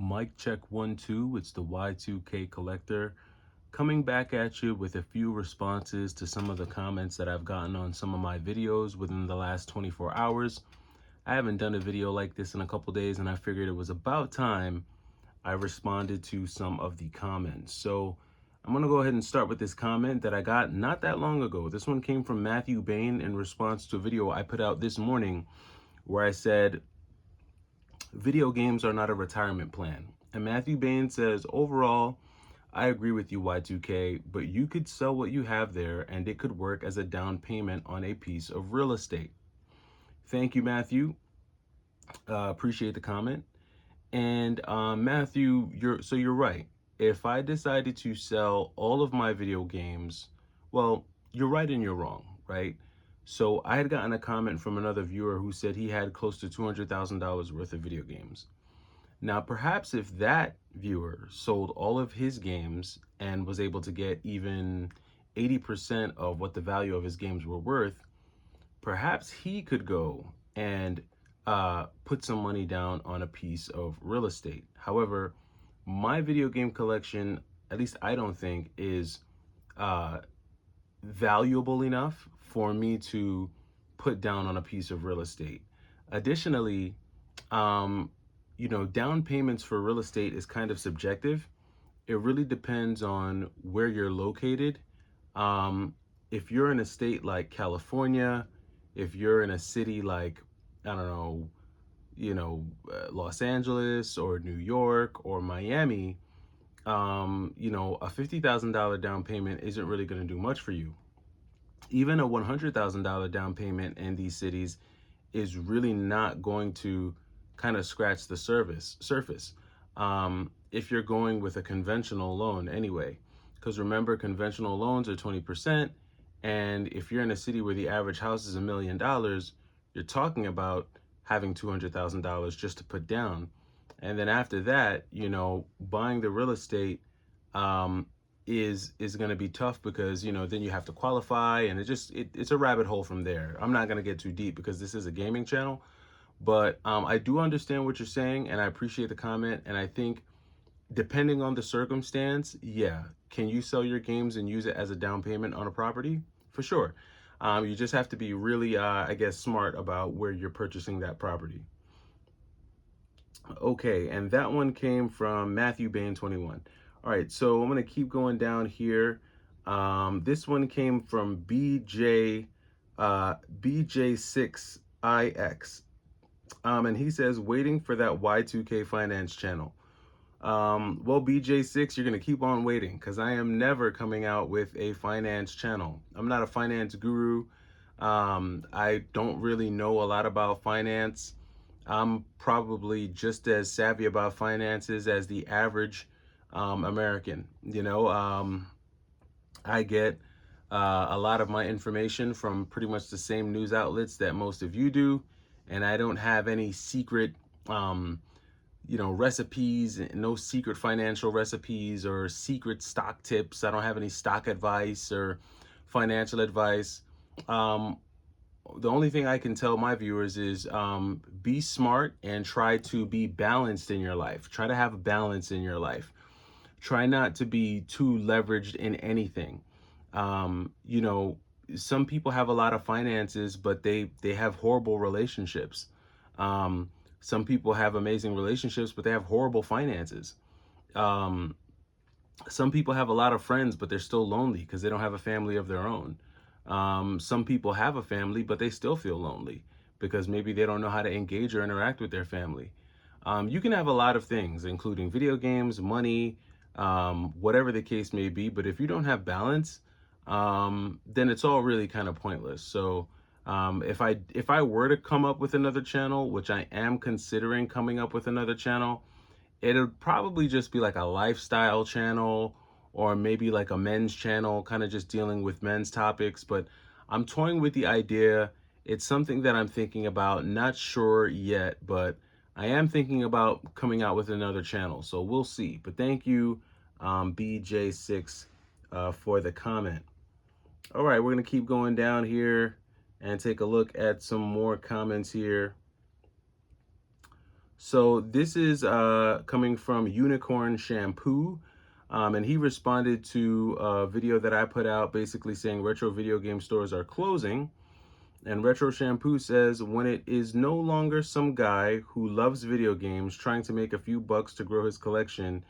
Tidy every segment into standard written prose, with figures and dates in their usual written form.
Mic check 1 2. It's the Y2K collector coming back at you with a few responses to some of the comments that I've gotten on some of my videos within the last 24 hours. I haven't done a video like this in a couple days, and I figured it was about time I responded to some of the comments. So I'm going to go ahead and start with this comment that I got not that long ago. This one came from Matthew Bain in response to a video I put out this morning where I said, video games are not a retirement plan. And Matthew Bain says, overall, I agree with you, Y2K, but you could sell what you have there and it could work as a down payment on a piece of real estate. Thank you, Matthew. Appreciate the comment. And Matthew, you're right. If I decided to sell all of my video games, well, you're right and you're wrong, right? So I had gotten a comment from another viewer who said he had close to $200,000 worth of video games. Now, perhaps if that viewer sold all of his games and was able to get even 80% of what the value of his games were worth, perhaps he could go and put some money down on a piece of real estate. However, my video game collection, at least I don't think, is uh, valuable enough for me to put down on a piece of real estate. Additionally, um, down payments for real estate is kind of subjective. It really depends on where you're located. Um, if you're in a state like California, if you're in a city like, I don't know, Los Angeles or New York or Miami, a $50,000 down payment isn't really going to do much for you. Even a $100,000 down payment in these cities is really not going to kind of scratch the surface. If you're going with a conventional loan anyway, because remember, conventional loans are 20%. And if you're in a city where the average house is $1 million, you're talking about having $200,000 just to put down. And then after that, buying the real estate um, is going to be tough because then you have to qualify, and it's a rabbit hole from there. I'm not going to get too deep because this is a gaming channel, but I do understand what you're saying, and I appreciate the comment. And I think depending on the circumstance, yeah, can you sell your games and use it as a down payment on a property? For sure. You just have to be really, I guess, smart about where you're purchasing that property. Okay, and that one came from Matthew Bain 21. All right, so I'm gonna keep going down here. This one came from BJ6IX, and he says waiting for that Y2K finance channel. Well, BJ6, you're gonna keep on waiting because I am never coming out with a finance channel. I'm not a finance guru. I don't really know a lot about finance. I'm probably just as savvy about finances as the average American. I get a lot of my information from pretty much the same news outlets that most of you do, and I don't have any secret, recipes, no secret financial recipes or secret stock tips. I don't have any stock advice or financial advice. Um, the only thing I can tell my viewers is be smart and try to be balanced in your life. Try to have balance in your life. Try not to be too leveraged in anything. Um, you know, some people have a lot of finances, but they have horrible relationships. Um, some people have amazing relationships, but they have horrible finances. Um, some people have a lot of friends, but they're still lonely because they don't have a family of their own. Some people have a family, but they still feel lonely because maybe they don't know how to engage or interact with their family. You can have a lot of things, including video games, money, whatever the case may be. But if you don't have balance, then it's all really kind of pointless. So if I were to come up with another channel, which I am considering coming up with another channel, it'll probably just be like a lifestyle channel or maybe like a men's channel, kind of just dealing with men's topics. But I'm toying with the idea. It's something that I'm thinking about, not sure yet, but I am thinking about coming out with another channel. So we'll see. But thank you, BJ6, for the comment. All right, we're going to keep going down here and take a look at some more comments here. So this is coming from Unicorn Shampoo. And he responded to a video that I put out basically saying retro video game stores are closing. And Retro Shampoo says, when it is no longer some guy who loves video games trying to make a few bucks to grow his collection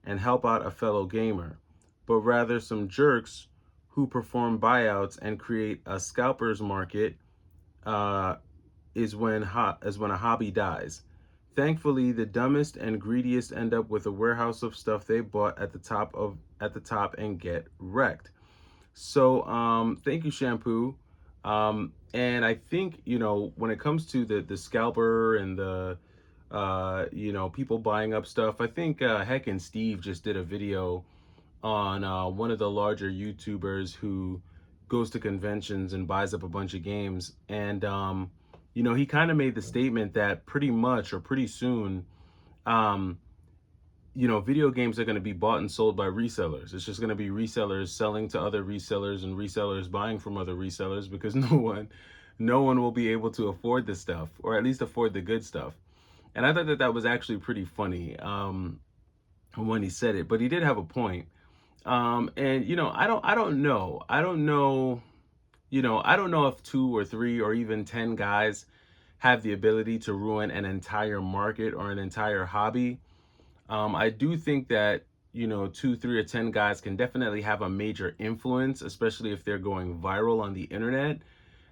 and help out a fellow gamer, but rather some jerks who perform buyouts and create a scalpers market, uh, is when a hobby dies. Thankfully, the dumbest and greediest end up with a warehouse of stuff they bought at the top and get wrecked. So, thank you, Shampoo. And I think, when it comes to the scalper and the people buying up stuff, I think Heck and Steve just did a video on one of the larger YouTubers who goes to conventions and buys up a bunch of games. And he kind of made the statement that pretty much or pretty soon, um, video games are going to be bought and sold by resellers. It's just going to be resellers selling to other resellers and resellers buying from other resellers because no one will be able to afford this stuff, or at least afford the good stuff. And I thought that that was actually pretty funny when he said it, but he did have a point. And I don't know if 2 or 3 or even 10 guys have the ability to ruin an entire market or an entire hobby. I do think that, 2, 3, or 10 guys can definitely have a major influence, especially if they're going viral on the internet.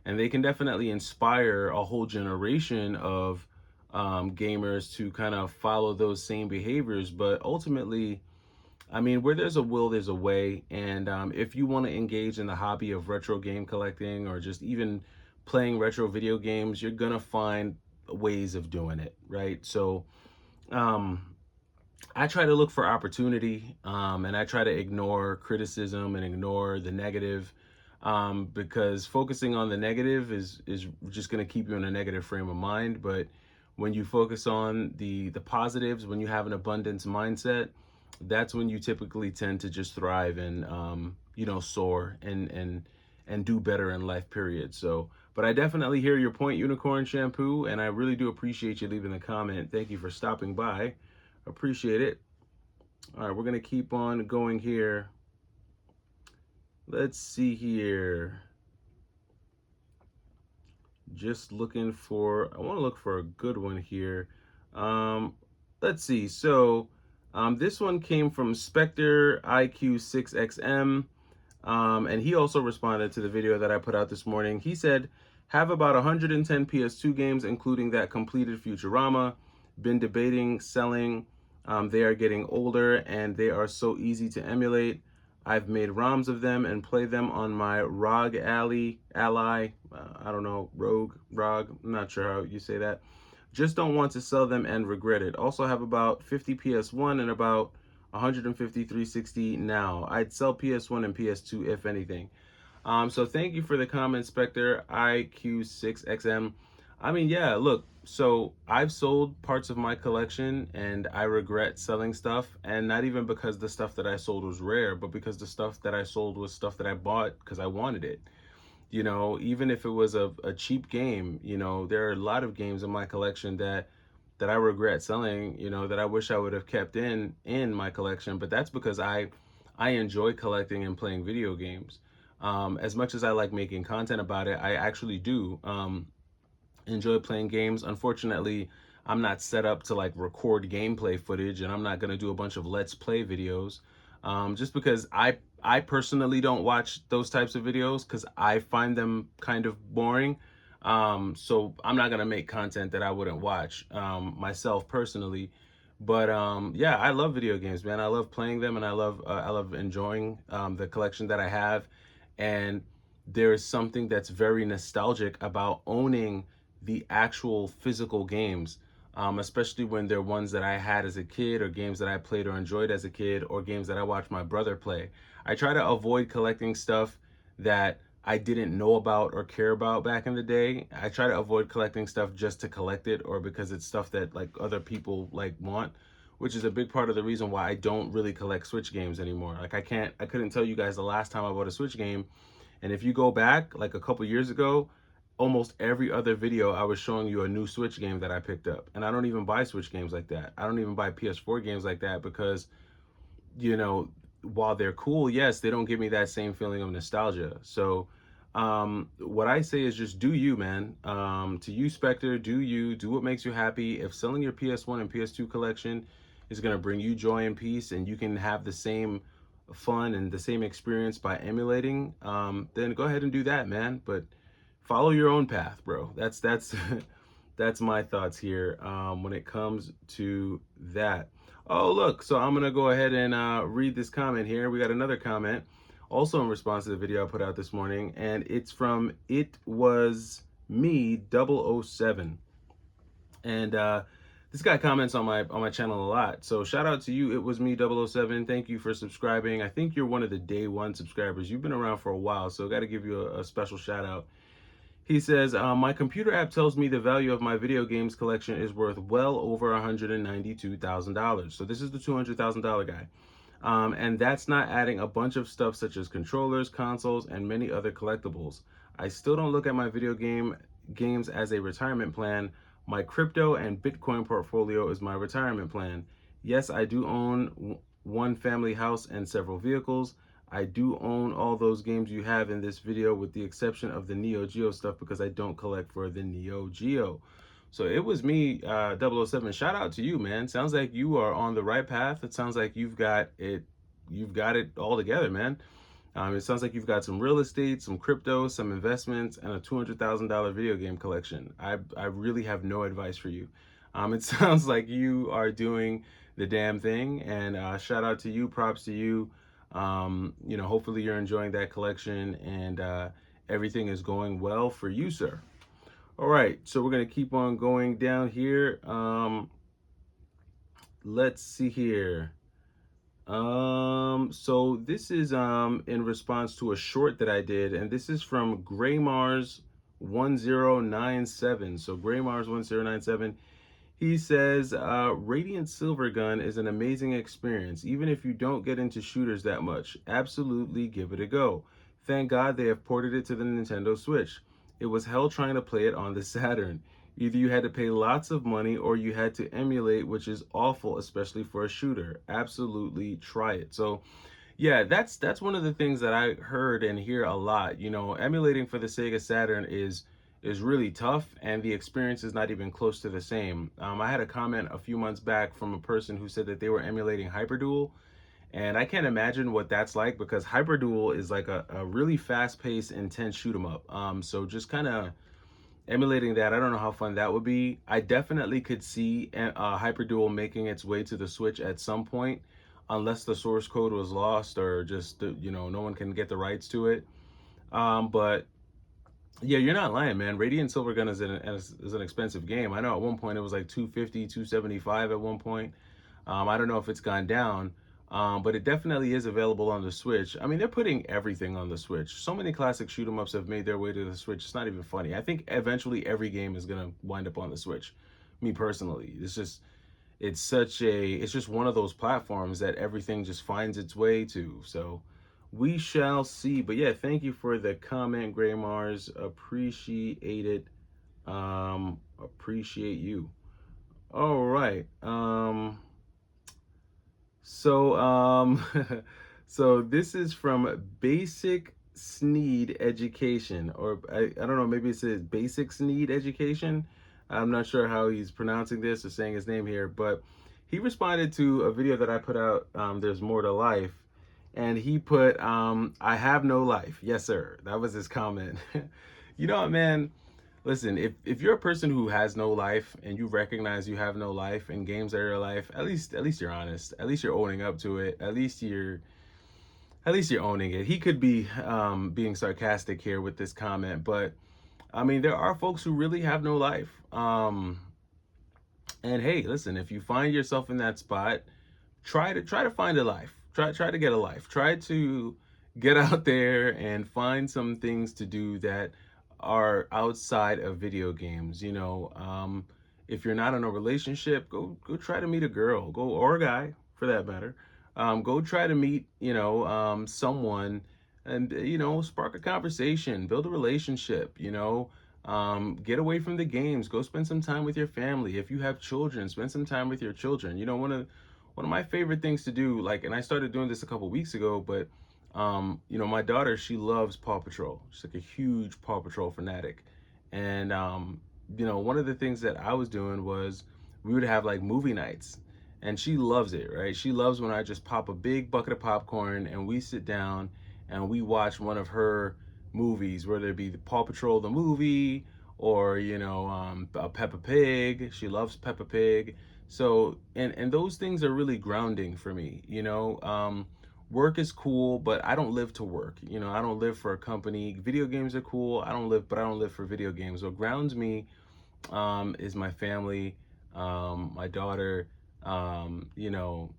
And they can definitely inspire a whole generation of gamers to kind of follow those same behaviors. But ultimately, I mean, where there's a will, there's a way. And if you want to engage in the hobby of retro game collecting or just even playing retro video games, you're going to find ways of doing it, right? So, um, I try to look for opportunity, and I try to ignore criticism and ignore the negative, because focusing on the negative is just going to keep you in a negative frame of mind. But when you focus on the positives, when you have an abundance mindset, that's when you typically tend to just thrive and soar and do better in life. Period. So, but I definitely hear your point, Unicorn Shampoo, and I really do appreciate you leaving the comment. Thank you for stopping by. Appreciate it. All right, we're going to keep on going here. Let's see here. Just looking for, I want to look for a good one here. Um, let's see. So, this one came from Spectre IQ6XM. And he also responded to the video that I put out this morning. He said, have about 110 PS2 games, including that completed Futurama. Been debating selling. They are getting older and they are so easy to emulate. I've made ROMs of them and play them on my Ally, I don't know, ROG, I'm not sure how you say that. Just don't want to sell them and regret it. Also have about 50 PS1 and about 150 360 now. I'd sell PS1 and PS2 if anything. So thank you for the comment, Spectre IQ6XM. I mean, yeah, look, so I've sold parts of my collection and I regret selling stuff, and not even because the stuff that I sold was rare, but because the stuff that I sold was stuff that I bought because I wanted it. Even if it was a cheap game, there are a lot of games in my collection that I regret selling, that I wish I would have kept in my collection, but that's because I enjoy collecting and playing video games. As much as I like making content about it, I actually do enjoy playing games. Unfortunately, I'm not set up to like record gameplay footage, and I'm not gonna do a bunch of let's play videos, just because I personally don't watch those types of videos because I find them kind of boring. So I'm not gonna make content that I wouldn't watch myself personally. But yeah, I love video games, man. I love playing them, and I love enjoying the collection that I have. And there is something that's very nostalgic about owning the actual physical games, especially when they're ones that I had as a kid, or games that I played or enjoyed as a kid, or games that I watched my brother play. I try to avoid collecting stuff that I didn't know about or care about back in the day. I try to avoid collecting stuff just to collect it, or because it's stuff that like other people like want, which is a big part of the reason why I don't really collect Switch games anymore. Like I couldn't tell you guys the last time I bought a Switch game. And if you go back like a couple years ago, almost every other video I was showing you a new Switch game that I picked up. And I don't even buy Switch games like that. I don't even buy PS4 games like that because, you know, while they're cool, yes, they don't give me that same feeling of nostalgia. So what I say is just do you, man. To you, Spectre, do you, do what makes you happy. If selling your PS1 and PS2 collection is going to bring you joy and peace, and you can have the same fun and the same experience by emulating, then go ahead and do that, man. But follow your own path, bro. That's that's my thoughts here when it comes to that. Oh, look, so I'm gonna go ahead and read this comment here. We got another comment, also in response to the video I put out this morning, and it's from It Was Me 007, and this guy comments on my channel a lot. So shout out to you, It Was Me 007. Thank you for subscribing. I think you're one of the day one subscribers. You've been around for a while, so got to give you a special shout out. He says, my computer app tells me the value of my video games collection is worth well over $192,000. So this is the $200,000 guy. And that's not adding a bunch of stuff such as controllers, consoles, and many other collectibles. I still don't look at my games as a retirement plan. My crypto and Bitcoin portfolio is my retirement plan. Yes, I do own one family house and several vehicles. I do own all those games you have in this video with the exception of the Neo Geo stuff because I don't collect for the Neo Geo. So it was me, 007. Shout out to you, man. Sounds like you are on the right path. It sounds like you've got it all together, man. It sounds like you've got some real estate, some crypto, some investments, and a $200,000 video game collection. I really have no advice for you. It sounds like you are doing the damn thing, and shout out to you, props to you. You know, hopefully you're enjoying that collection, and everything is going well for you, sir. All right, so we're gonna keep on going down here. Let's see here. So this is in response to a short that I did, and this is from Graymars 1097. So Graymars 1097. He says, Radiant Silvergun is an amazing experience, even if you don't get into shooters that much. Absolutely give it a go. Thank God they have ported it to the Nintendo Switch. It was hell trying to play it on the Saturn. Either you had to pay lots of money or you had to emulate, which is awful, especially for a shooter. Absolutely try it. So yeah, that's one of the things that I heard and hear a lot. You know, emulating for the Sega Saturn is really tough, and the experience is not even close to the same. I had a comment a few months back from a person who said that they were emulating Hyperduel, and I can't imagine what that's like because Hyperduel is like a really fast-paced, intense shoot 'em up. So just kind of emulating that, I don't know how fun that would be. I definitely could see Hyperduel making its way to the Switch at some point, unless the source code was lost or just you know, no one can get the rights to it. But yeah, you're not lying, man. Radiant Silvergun is an expensive game. I know at one point it was like 250, 275 at one point. I don't know if it's gone down, but it definitely is available on the Switch. I mean, they're putting everything on the Switch. So many classic shoot 'em ups have made their way to the Switch. It's not even funny. I think eventually every game is gonna wind up on the Switch. Me personally, it's just one of those platforms that everything just finds its way to. So we shall see. But yeah, thank you for the comment, Gray Mars. Appreciate it. Appreciate you. All right. So so this is from Basic Sneed Education, or I don't know, maybe it says Basic Sneed Education. I'm not sure how he's pronouncing this or saying his name here, but he responded to a video that I put out, There's More to Life, and he put, I have no life. Yes, sir. That was his comment. You know what, man? Listen, if you're a person who has no life and you recognize you have no life and games are your life, at least you're honest. At least you're owning up to it. At least you're owning it. He could be being sarcastic here with this comment, but I mean, there are folks who really have no life. And hey, listen, if you find yourself in that spot, try to find a life. Try to get a life. Try to get out there and find some things to do that are outside of video games. You know, if you're not in a relationship, go try to meet a girl, go or a guy for that matter. Go try to meet, you know, someone, and you know, spark a conversation, build a relationship. You know, Get away from the games. Go spend some time with your family. If you have children, spend some time with your children. You know, one of my favorite things to do, like, and I started doing this a couple weeks ago, but you know, my daughter, she loves Paw Patrol. She's like a huge Paw Patrol fanatic. And you know, one of the things that I was doing was we would have like movie nights. And she loves it, right? She loves when I just pop a big bucket of popcorn and we sit down and we watch one of her movies, whether it be the Paw Patrol the movie or you know Peppa Pig. She loves Peppa Pig. So and those things are really grounding for me. You know, work is cool, but I don't live to work. You know, I don't live for a company. Video games are cool. But I don't live for video games. What grounds me is my family, my daughter, you know,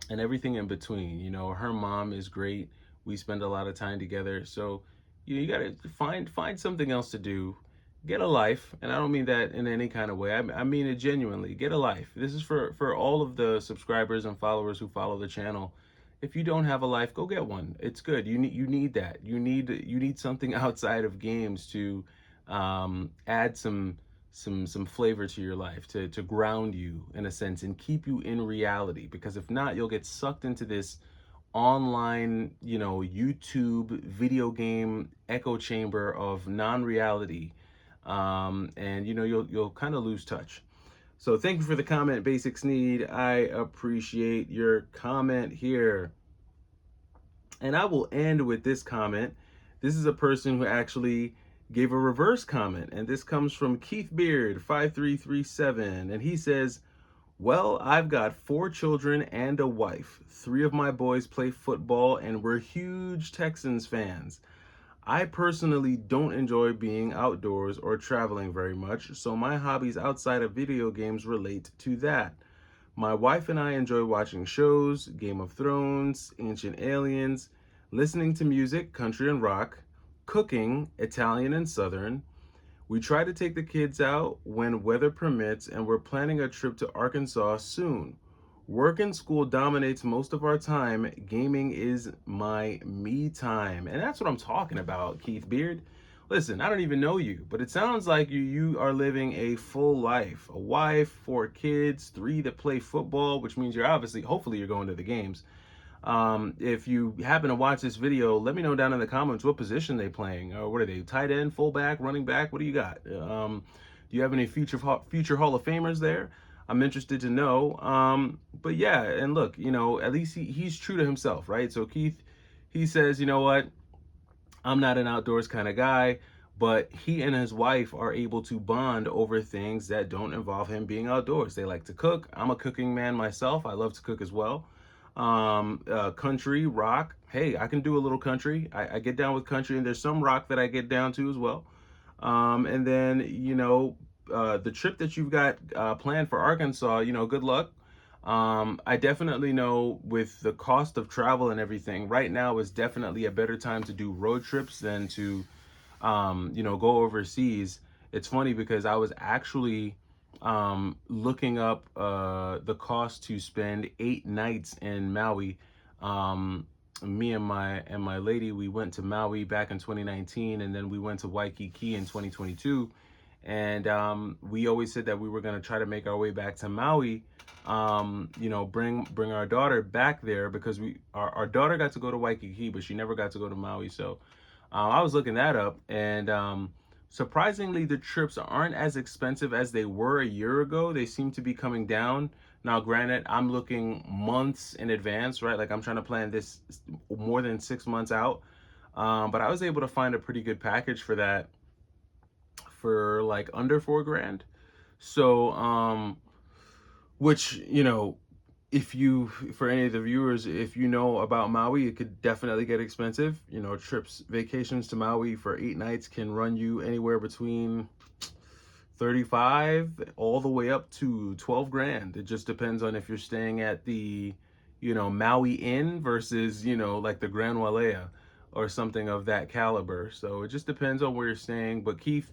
and everything in between. You know, her mom is great. We spend a lot of time together. So you gotta find something else to do. Get a life, and I don't mean that in any kind of way. I mean it genuinely. Get a life. This is for all of the subscribers and followers who follow the channel. If you don't have a life, go get one. It's good. You need that. You need something outside of games to add some flavor to your life, to ground you in a sense and keep you in reality, because if not, you'll get sucked into this online, you know, YouTube video game echo chamber of non-reality, and you know, you'll kind of lose touch. So thank you for the comment, Basics Need. I appreciate your comment here. And I will end with this comment. This is a person who actually gave a reverse comment, and this comes from Keith Beard 5337, and he says, well, I've got 4 children and a wife. 3 of my boys play football and we're huge Texans fans. I personally don't enjoy being outdoors or traveling very much, so my hobbies outside of video games relate to that. My wife and I enjoy watching shows, Game of Thrones, Ancient Aliens, listening to music, country and rock, cooking, Italian and Southern. We try to take the kids out when weather permits, and we're planning a trip to Arkansas soon. Work and school dominates most of our time. Gaming is my me time. And that's what I'm talking about, Keith Beard. Listen, I don't even know you, but it sounds like you are living a full life. A wife, 4 kids, 3 that play football, which means you're obviously, hopefully, you're going to the games. If you happen to watch this video, let me know down in the comments what position they playing. What are they? Tight end, fullback, running back? What do you got? Do you have any future Hall of Famers there? I'm interested to know. But yeah, and look, you know, at least he's true to himself, right? So Keith, he says, you know what? I'm not an outdoors kind of guy, but he and his wife are able to bond over things that don't involve him being outdoors. They like to cook. I'm a cooking man myself. I love to cook as well. Country, rock. Hey, I can do a little country. I get down with country, and there's some rock that I get down to as well. And then, you know, the trip that you've got planned for Arkansas, you know, good luck. I definitely know with the cost of travel and everything, right now is definitely a better time to do road trips than to, you know, go overseas. It's funny because I was actually looking up the cost to spend 8 nights in Maui. Me and my lady, we went to Maui back in 2019, and then we went to Waikiki in 2022. And we always said that we were going to try to make our way back to Maui, you know, bring our daughter back there, because our daughter got to go to Waikiki, but she never got to go to Maui. So I was looking that up, and surprisingly, the trips aren't as expensive as they were a year ago. They seem to be coming down. Now, granted, I'm looking months in advance, right? Like I'm trying to plan this more than 6 months out. But I was able to find a pretty good package for that for like under 4 grand. So, which, you know, if you, for any of the viewers, if you know about Maui, it could definitely get expensive. You know, vacations to Maui for 8 nights can run you anywhere between 35 all the way up to 12 grand. It just depends on if you're staying at the, you know, Maui Inn versus, you know, like the Grand Wailea or something of that caliber. So it just depends on where you're staying. But Keith,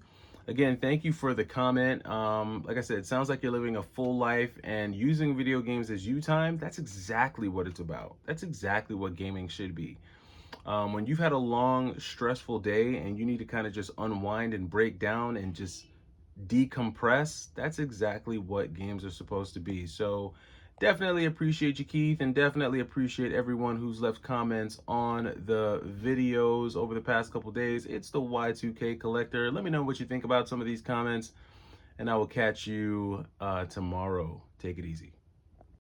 again, thank you for the comment. Like I said, it sounds like you're living a full life, and using video games as you time. That's exactly what it's about. That's exactly what gaming should be. When you've had a long, stressful day and you need to kind of just unwind and break down and just decompress, that's exactly what games are supposed to be. So definitely appreciate you, Keith, and definitely appreciate everyone who's left comments on the videos over the past couple days. It's the Y2K Collector. Let me know what you think about some of these comments, and I will catch you tomorrow. Take it easy.